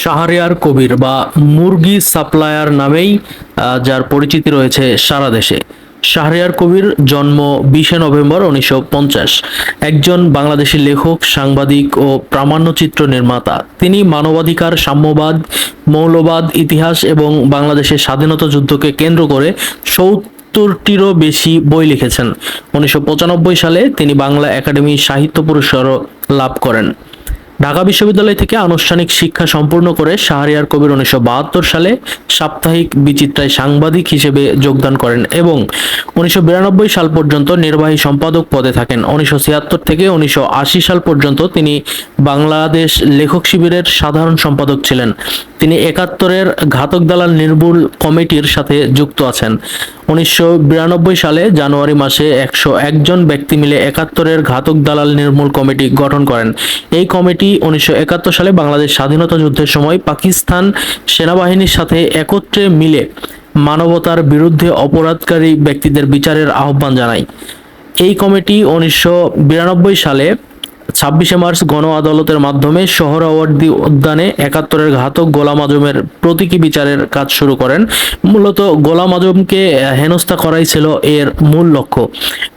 শাহরিয়ার কবির বা মুরগি সাপ্লায়ার নামেই যার পরিচিতি রয়েছে সারা দেশে। শাহরিয়ার কবির জন্ম 20শে নভেম্বর 1950। একজন বাংলাদেশী লেখক, সাংবাদিক ও প্রামাণ্যচিত্র নির্মাতা। তিনি মানবাধিকার, সাম্যবাদ, মৌলবাদ, ইতিহাস এবং বাংলাদেশের স্বাধীনতা যুদ্ধকে কেন্দ্র করে 70টিরও বেশি বই লিখেছেন। 1995 সালে তিনি বাংলা একাডেমি সাহিত্য পুরস্কারও লাভ করেন। ঢাকা বিশ্ববিদ্যালয় থেকে আনুষ্ঠানিক শিক্ষা সম্পূর্ণ করে শাহরিয়ার কবির 1972 সালে সাপ্তাহিক বিচিত্রায় সাংবাদিক হিসেবে যোগদান করেন এবং 1992 সাল পর্যন্ত নির্বাহী সম্পাদক পদে থাকেন। 1976 থেকে 1980 সাল পর্যন্ত তিনি বাংলাদেশ লেখক শিবিরের সাধারণ সম্পাদক ছিলেন। তিনি 71-এর ঘাতক দালাল নির্মূল কমিটির সাথে যুক্ত আছেন। 1992 সালে জানুয়ারি মাসে 101 জন ব্যক্তি মিলে 71-এর ঘাতক দালাল নির্মূল কমিটি গঠন করেন। এই কমিটি 1971 সালে বাংলাদেশ স্বাধীনতা যুদ্ধের সময় পাকিস্তান সেনাবাহিনীর সাথে একত্রে মিলে মানবতার বিরুদ্ধে অপরাধকারী ব্যক্তিদের বিচারের আহ্বান জানায়। এই কমিটি 1992 সালে 26শে মার্চ গণ আদালতের মাধ্যমে সোহরাওয়ার্দী উদ্যানে 71-এর ঘাতক গোলাম আজমের প্রতীকী বিচারের কাজ শুরু করেন। মূলত গোলাম আজমকে হেনস্থা করাই ছিল এর মূল লক্ষ্য।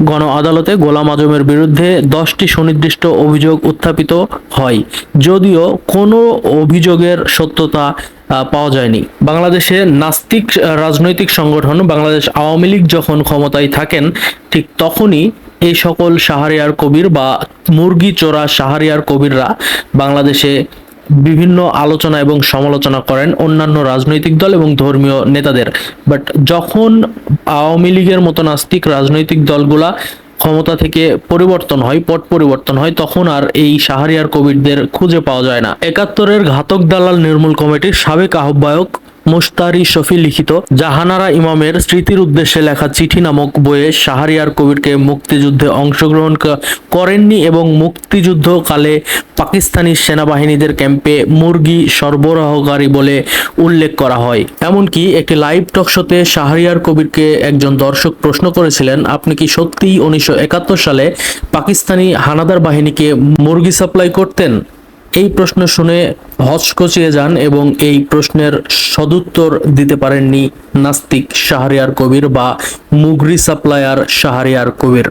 গণ আদালতে গোলাম আজমের বিরুদ্ধে 10টি সুনির্দিষ্ট অভিযোগ উত্থাপিত হয়, যদিও কোনো অভিযোগের সত্যতা পাওয়া যায়নি। বাংলাদেশে নাস্তিক রাজনৈতিক সংগঠন বাংলাদেশ আওয়ামী লীগ যখন ক্ষমতায় থাকেন, ঠিক তখনই এই সকল শাহরিয়ার কবির বা মুরগি চোরা শাহরিয়ার কবিররা বাংলাদেশে বিভিন্ন আলোচনা এবং সমালোচনা করেন অন্যান্য রাজনৈতিক দল এবং ধর্মীয় নেতাদের। বাট যখন আওয়ামী লীগের মতো নাস্তিক রাজনৈতিক দলগুলা ক্ষমতা থেকে পট পরিবর্তন হয়, তখন আর এই শাহরিয়ার কবিরদের খুঁজে পাওয়া যায় না। 71-এর ঘাতক দালাল নির্মূল কমিটির সাবেক আহ্বায়ক মুশতারি শফি লিখিত জাহানারা ইমামের স্মৃতির উদ্দেশ্যে লেখা চিঠি নামক বইয়ে শাহরিয়ার কবিরকে মুক্তিযুদ্ধে অংশগ্রহণ করেননি এবং মুক্তিযুদ্ধকালে পাকিস্তানি সেনাবাহিনীদের ক্যাম্পে মুরগি সরবরাহকারী বলে উল্লেখ করা হয়। এমনকি একটি লাইভ টক শোতে শাহরিয়ার কবিরকে একজন দর্শক প্রশ্ন করেছিলেন, আপনি কি সত্যিই 1971 সালে পাকিস্তানি হানাদার বাহিনীকে মুরগি সাপ্লাই করতেন? এই প্রশ্ন শুনে হকচকিয়ে যান এবং এই প্রশ্নের সদুত্তর দিতে পারেননি নাস্তিক শাহরিয়ার কবির বা মুরগি সাপ্লায়ার শাহরিয়ার কবির।